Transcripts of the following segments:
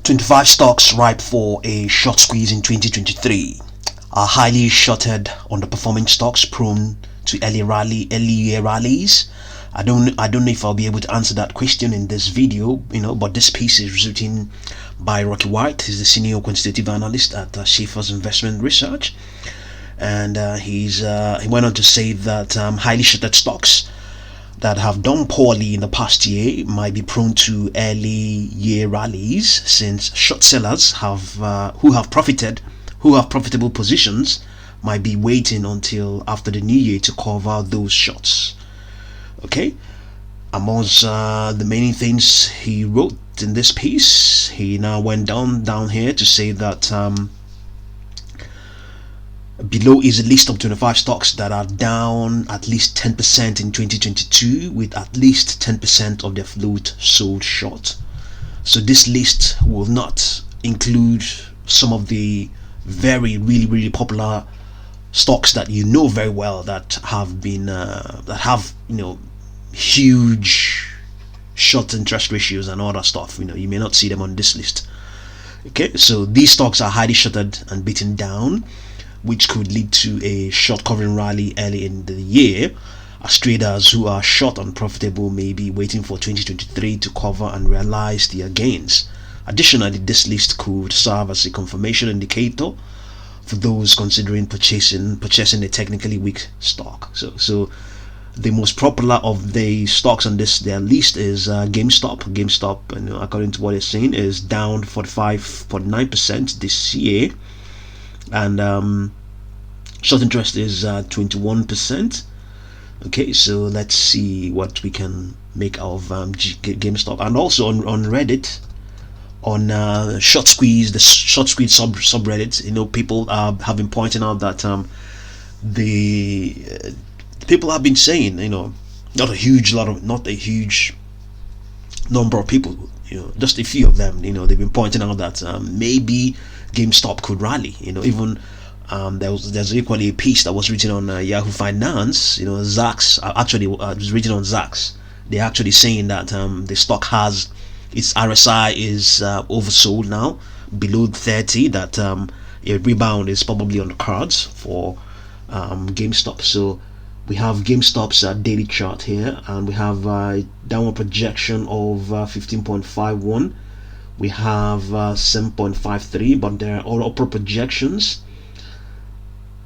25 stocks ripe for a short squeeze in 2023 are highly shorted underperforming stocks prone to early year rallies. I don't know if I'll be able to answer that question in this video, but this piece is written by Rocky White. He's the senior quantitative analyst at Schaefer's Investment Research, and he went on to say that highly shorted stocks that have done poorly in the past year might be prone to early year rallies, since short sellers who have profitable positions might be waiting until after the new year to cover those shorts. Okay, amongst the many things he wrote in this piece, he now went down here to say that below is a list of 25 stocks that are down at least 10% in 2022, with at least 10% of their float sold short. So this list will not include some of the really popular stocks that you know very well that have huge short interest ratios and all that stuff. You may not see them on this list. Okay, so these stocks are highly shorted and beaten down, which could lead to a short covering rally early in the year, as traders who are short and profitable may be waiting for 2023 to cover and realize their gains. Additionally, this list could serve as a confirmation indicator for those considering purchasing a technically weak stock. So the most popular of the stocks on their list is GameStop. GameStop, according to what it's saying, is down 49% this year, and short interest is 21%. Okay, so let's see what we can make of GameStop. And also on Reddit, on short squeeze subreddit, people have been pointing out that the people have been saying, not a huge number of people, just a few of them, they've been pointing out that maybe GameStop could rally. Even there's equally a piece that was written on Yahoo Finance. Zacks actually was written on Zacks. They're actually saying that the stock has its RSI is oversold now, below 30. That a rebound is probably on the cards for GameStop. So we have GameStop's daily chart here, and we have a downward projection of 15.51. We have 7.53, but there are all upper projections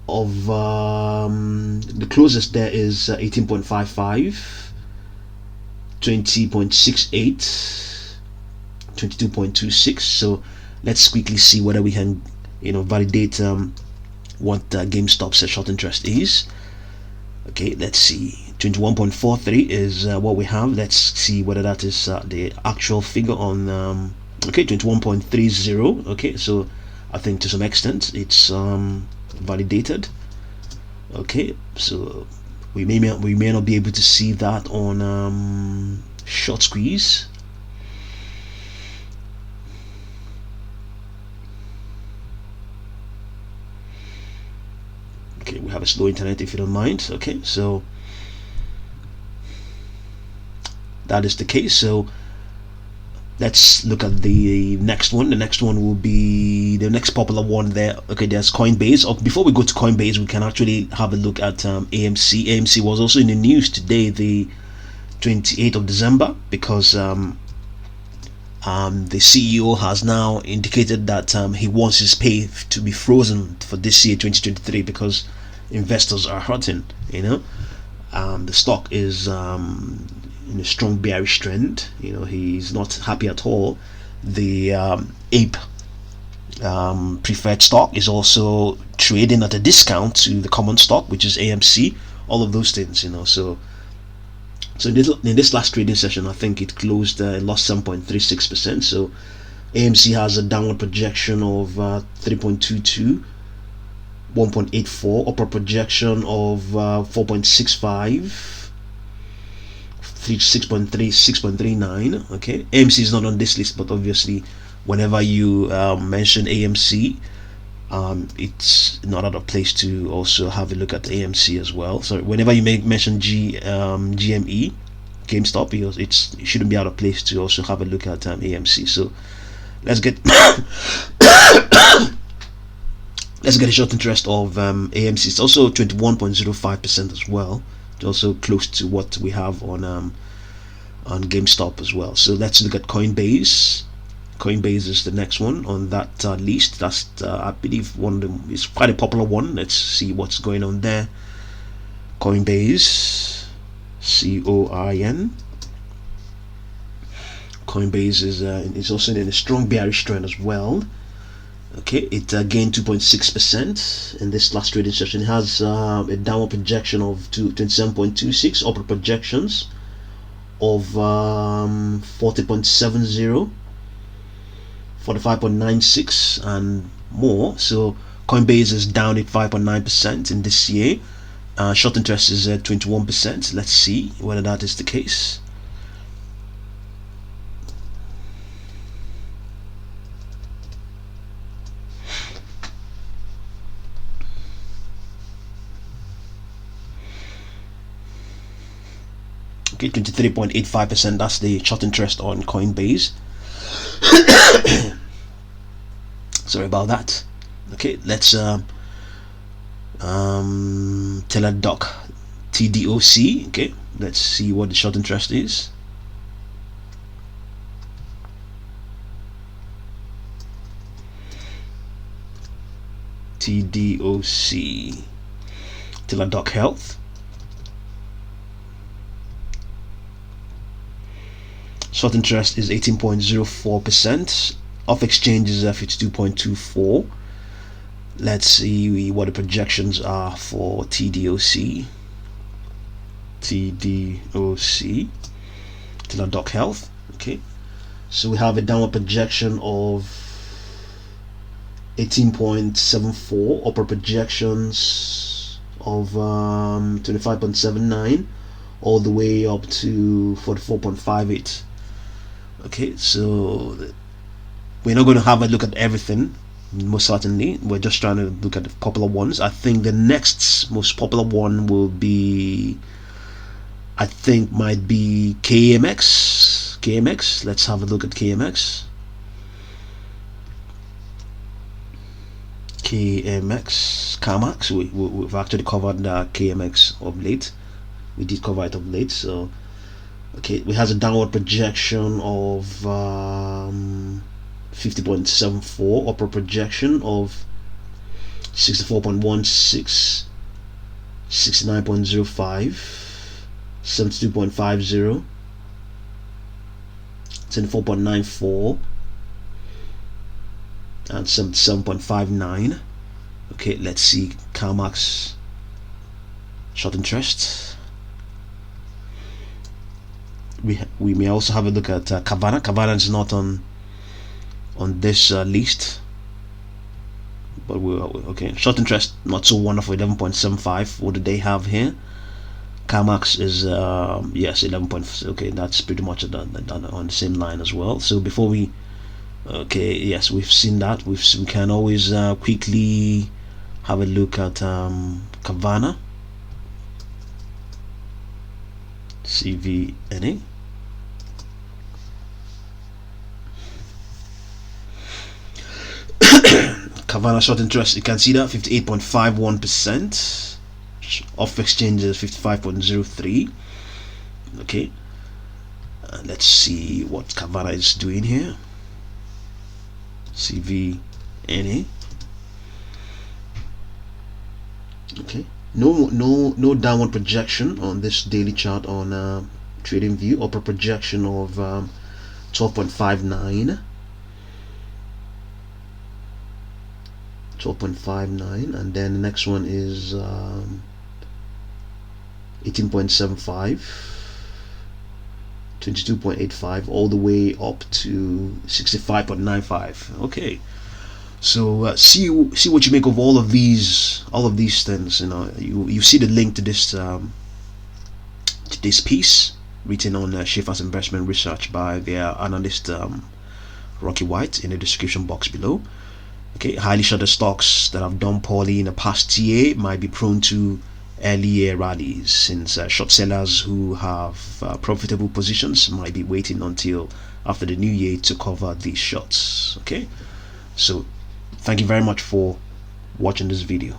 of the closest there is 18.55, 20.68, 22.26. So let's quickly see whether we can validate what GameStop's short interest is. Okay, let's see. 21.43 is what we have. Let's see whether that is the actual figure on okay, 21.30. okay, so I think to some extent it's validated. Okay, so we may not be able to see that on short squeeze. Okay, we have a slow internet, if you don't mind. Okay, so that is the case. So let's look at the next one. The next one will be the next popular one there. Okay, there's Coinbase. Before we go to Coinbase, we can actually have a look at AMC. AMC was also in the news today, the 28th of December, because the CEO has now indicated that he wants his pay to be frozen for this year, 2023, because investors are hurting. The stock is in a strong bearish trend. He's not happy at all. The ape preferred stock is also trading at a discount to the common stock, which is AMC. All of those things, so in this last trading session, I think it closed lost 7.36%. So AMC has a downward projection of 3.22, 1.84, upper projection of 4.65, 6.3, 6.39. Okay, AMC is not on this list, but obviously whenever you mention AMC, it's not out of place to also have a look at AMC as well. So whenever you mention GME, GameStop, it shouldn't be out of place to also have a look at AMC. So Let's get let's get a short interest of AMC. It's also 21.05% as well. It's also close to what we have on GameStop as well. So let's look at Coinbase. Coinbase is the next one on that list. That's I believe one of them is quite a popular one. Let's see what's going on there. Coinbase, COIN. Coinbase is also in a strong bearish trend as well. Okay, it gained 2.6% in this last trading session. It has a downward projection of 27.26, upper projections of 40.70, 45.96 and more. So Coinbase is down at 5.9% in this year. Short interest is at 21%. Let's see whether that is the case. Okay, 23.85%. That's the short interest on Coinbase. Sorry about that. Okay, let's Teladoc, TDOC. Okay, let's see what the short interest is. TDOC, Teladoc Health. Short interest is 18.04%. Off exchange is 52.24. Let's see what the projections are for TDOC. TDOC, Teladoc Health. Okay, so we have a downward projection of 18.74, upper projections of 25.79, all the way up to 44.58. Okay, so we're not going to have a look at everything, most certainly. We're just trying to look at the popular ones. I think the next most popular one will be, I think, might be KMX. KMX, let's have a look at KMX. KMX, CarMax. We've actually covered KMX of late. We did cover it of late. So okay, it has a downward projection of 50.74, upper projection of 64.16, 69.05, 72.50, 24.94 and 77.59. Okay, let's see CarMax short interest. We may also have a look at Carvana. Carvana is not on this list, but okay. Short interest not so wonderful, 11.75. What do they have here? CarMax is yes, 11. Okay, that's pretty much on the same line as well. So before we okay, yes, we've seen that. We can always quickly have a look at Carvana, CVNA. Carvana short interest, you can see that 58.51%. Off exchange is 55.03. Okay, let's see what Carvana is doing here. CVNA. Okay, no downward projection on this daily chart on trading view. Upper projection of 12.59, 12.59, and then the next one is 18.75, 22.85, all the way up to 65.95. Okay, so see what you make of all of these things. You see the link to this piece written on Schaefer's Investment Research by their analyst Rocky White in the description box below. Okay, highly shorted stocks that have done poorly in the past year might be prone to earlier rallies, since short sellers who have profitable positions might be waiting until after the new year to cover these shorts. Okay, so thank you very much for watching this video.